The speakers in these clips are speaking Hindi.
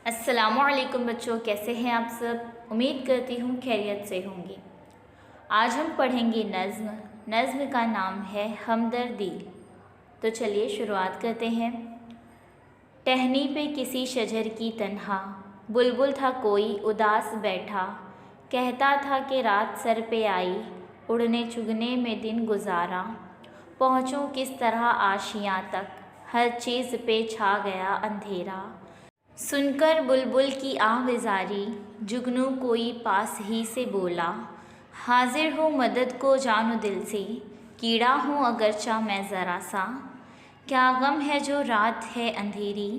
अस्सलामुअलैकुम बच्चों, कैसे हैं आप सब। उम्मीद करती हूँ खैरियत से होंगे। आज हम पढ़ेंगे नज़्म। नज़्म का नाम है हमदर्दी। तो चलिए शुरुआत करते हैं। टहनी पे किसी शजर की तन्हा, बुलबुल था कोई उदास बैठा। कहता था कि रात सर पे आई, उड़ने चुगने में दिन गुजारा। पहुँचूँ किस तरह आशियाँ तक, हर चीज़ पे छा गया अंधेरा। सुनकर बुलबुल की आवाज़ारी, जुगनू कोई पास ही से बोला। हाजिर हूँ मदद को जानो दिल से, कीड़ा हूँ अगरचा मैं ज़रा सा। क्या गम है जो रात है अंधेरी,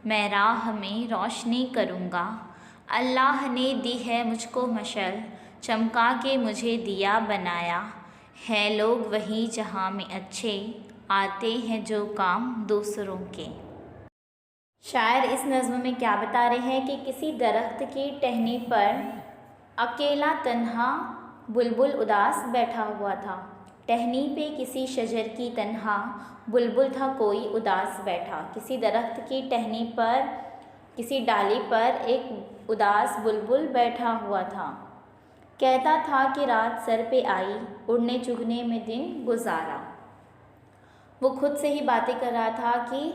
मैं राह में रोशनी करूँगा। अल्लाह ने दी है मुझको मशल, चमका के मुझे दिया बनाया। है लोग वही जहाँ में अच्छे, आते हैं जो काम दूसरों के। शायर इस नज़्म में क्या बता रहे हैं कि किसी दरख्त की टहनी पर अकेला तन्हा बुलबुल उदास बैठा हुआ था। टहनी पे किसी शजर की तन्हा, बुलबुल था कोई उदास बैठा। किसी दरख्त की टहनी पर, किसी डाली पर एक उदास बुलबुल बैठा हुआ था। कहता था कि रात सर पे आई, उड़ने चुगने में दिन गुजारा। वो खुद से ही बातें कर रहा था कि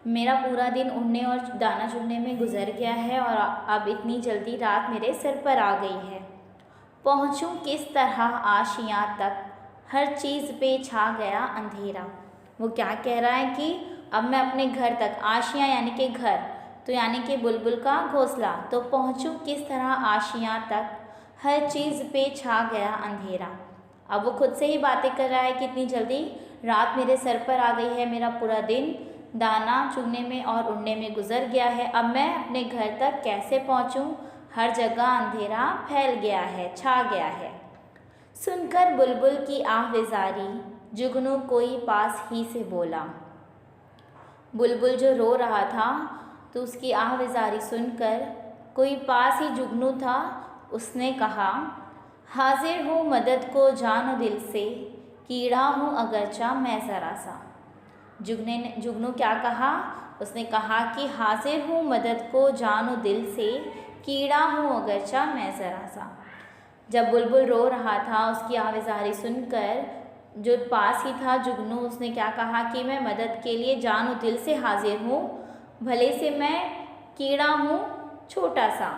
मेरा पूरा दिन उड़ने और दाना चुगने में गुजर गया है और अब इतनी जल्दी रात मेरे सिर पर आ गई है। पहुँचूँ किस तरह आशियाँ तक, हर चीज़ पे छा गया अंधेरा। वो क्या कह रहा है कि अब मैं अपने घर तक, आशियाँ यानी कि घर, तो यानी कि बुलबुल का घोंसला, तो पहुँचूँ किस तरह आशियाँ तक, हर चीज़ पे छा गया अंधेरा। अब वो खुद से ही बातें कर रहा है कि इतनी जल्दी रात मेरे सर पर आ गई है, मेरा पूरा दिन दाना चुगने में और उड़ने में गुजर गया है। अब मैं अपने घर तक कैसे पहुंचूं, हर जगह अंधेरा फैल गया है, छा गया है। सुनकर बुलबुल की आवाज़ारी, जुगनू कोई पास ही से बोला। बुलबुल जो रो रहा था, तो उसकी आवाज़ारी सुनकर कोई पास ही जुगनू था, उसने कहा, हाजिर हूँ मदद को जानो दिल से, कीड़ा हूँ अगरचा मैं ज़रा सा। जुगनू क्या कहा, उसने कहा कि हाजिर हूँ मदद को जानो दिल से, कीड़ा हूँ अगरचा मैं ज़रा सा। जब बुलबुल रो रहा था, उसकी आवाज़ारी सुनकर जो पास ही था जुगनू, उसने क्या कहा कि मैं मदद के लिए जानो दिल से हाजिर हूँ, भले से मैं कीड़ा हूँ छोटा सा।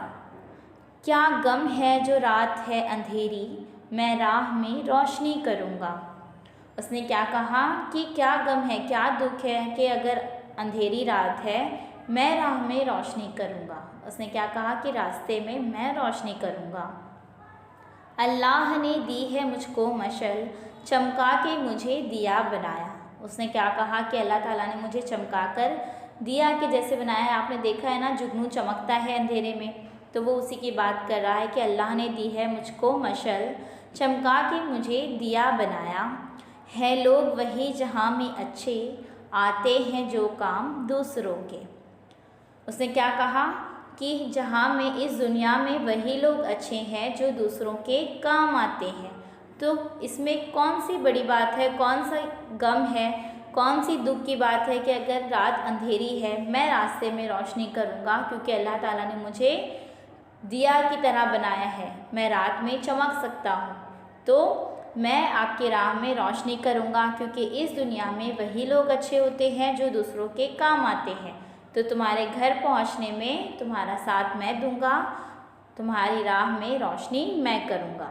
क्या गम है जो रात है अंधेरी, मैं राह में रोशनी करूँगा। उसने क्या कहा कि क्या गम है, क्या दुख है कि अगर अंधेरी रात है, मैं राह में रोशनी करूँगा। उसने क्या कहा कि रास्ते में मैं रोशनी करूँगा। अल्लाह ने दी है मुझको मशल, चमका के मुझे दिया बनाया। उसने क्या कहा कि अल्लाह ताला ने मुझे चमका कर दिया के जैसे बनाया है। आपने देखा है ना, जुगनू चमकता है अंधेरे में, तो वो उसी की बात कर रहा है कि अल्लाह ने दी है मुझको मशल, चमका के मुझे दिया बनाया। है लोग वही जहाँ में अच्छे, आते हैं जो काम दूसरों के। उसने क्या कहा कि जहाँ में, इस दुनिया में वही लोग अच्छे हैं जो दूसरों के काम आते हैं। तो इसमें कौन सी बड़ी बात है, कौन सा गम है, कौन सी दुख की बात है कि अगर रात अंधेरी है, मैं रास्ते में रोशनी करूँगा, क्योंकि अल्लाह ताला ने मुझे दिया की तरह बनाया है, मैं रात में चमक सकता हूँ। तो मैं आपकी राह में रोशनी करूँगा, क्योंकि इस दुनिया में वही लोग अच्छे होते हैं जो दूसरों के काम आते हैं। तो तुम्हारे घर पहुँचने में तुम्हारा साथ मैं दूँगा, तुम्हारी राह में रोशनी मैं करूँगा।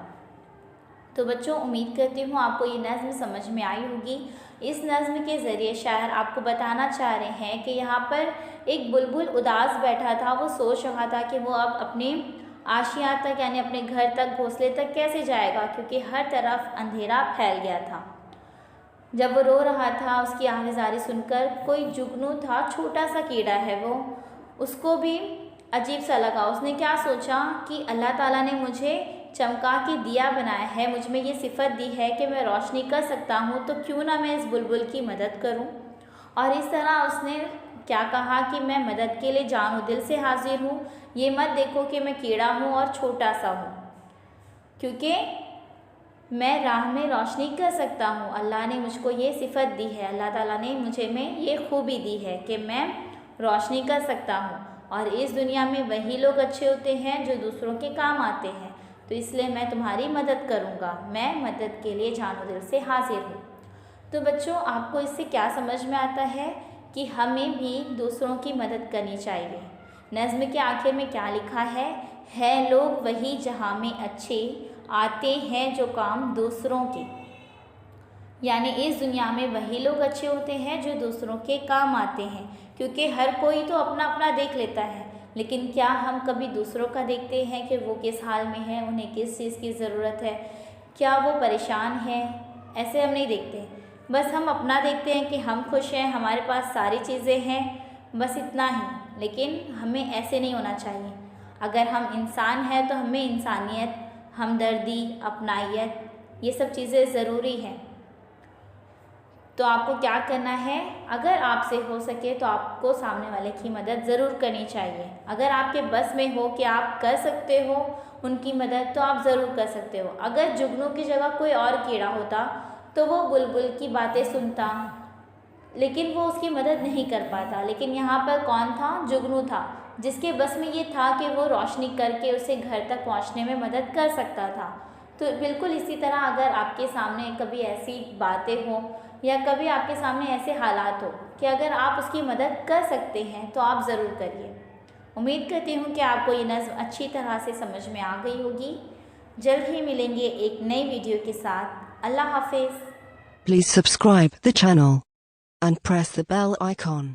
तो बच्चों, उम्मीद करती हूँ आपको ये नज़्म समझ में आई होगी। इस नज़्म के ज़रिए शायर आपको बताना चाह रहे हैं कि यहाँ पर एक बुलबुल उदास बैठा था। वो सोच रहा था कि वो अब अपने आशियाँ तक, यानी अपने घर तक, घोंसले तक कैसे जाएगा, क्योंकि हर तरफ अंधेरा फैल गया था। जब वो रो रहा था, उसकी आवाज़ारी सुनकर कोई जुगनू था, छोटा सा कीड़ा है वो, उसको भी अजीब सा लगा। उसने क्या सोचा कि अल्लाह ताला ने मुझे चमका के दिया बनाया है, मुझ में ये सिफत दी है कि मैं रोशनी कर सकता हूँ, तो क्यों ना मैं इस बुलबुल की मदद करूँ। और इस तरह उसने क्या कहा कि मैं मदद के लिए जानो दिल से हाजिर हूँ। ये मत देखो कि मैं कीड़ा हूँ और छोटा सा हूँ, क्योंकि मैं राह में रोशनी कर सकता हूँ। अल्लाह ने मुझको ये सिफत दी है, अल्लाह ताला ने मुझे में ये खूबी दी है कि मैं रोशनी कर सकता हूँ। और इस दुनिया में वही लोग अच्छे होते हैं जो दूसरों के काम आते हैं। तो इसलिए मैं तुम्हारी मदद करूँगा। मैं मदद के लिए जानो दिल से हाजिर हूँ। तो बच्चों, आपको इससे क्या समझ में आता है कि हमें भी दूसरों की मदद करनी चाहिए। नज़्म के आखिर में क्या लिखा है लोग वही जहाँ में अच्छे आते हैं जो काम दूसरों के। यानी इस दुनिया में वही लोग अच्छे होते हैं जो दूसरों के काम आते हैं, क्योंकि हर कोई तो अपना अपना देख लेता है, लेकिन क्या हम कभी दूसरों का देखते हैं कि वो किस हाल में है, उन्हें किस चीज़ की ज़रूरत है, क्या वो परेशान है? ऐसे हम नहीं देखते। बस हम अपना देखते हैं कि हम खुश हैं, हमारे पास सारी चीज़ें हैं, बस इतना ही। लेकिन हमें ऐसे नहीं होना चाहिए। अगर हम इंसान हैं तो हमें इंसानियत, हमदर्दी, अपनाइयत, ये सब चीज़ें ज़रूरी हैं। तो आपको क्या करना है, अगर आपसे हो सके तो आपको सामने वाले की मदद ज़रूर करनी चाहिए। अगर आपके बस में हो कि आप कर सकते हो उनकी मदद, तो आप ज़रूर कर सकते हो। अगर जुगनू की जगह कोई और कीड़ा होता तो वो बुलबुल की बातें सुनता, लेकिन वो उसकी मदद नहीं कर पाता। लेकिन यहाँ पर कौन था? जुगनू था, जिसके बस में ये था कि वो रोशनी करके उसे घर तक पहुँचने में मदद कर सकता था। तो बिल्कुल इसी तरह अगर आपके सामने कभी ऐसी बातें हो या कभी आपके सामने ऐसे हालात हो कि अगर आप उसकी मदद कर सकते हैं तो आप ज़रूर करिए। उम्मीद करती हूँ कि आपको ये नज़्म अच्छी तरह से समझ में आ गई होगी। जल्द ही मिलेंगे एक नई वीडियो के साथ। अल्लाह हाफिज़। Please subscribe the channel and press the bell icon.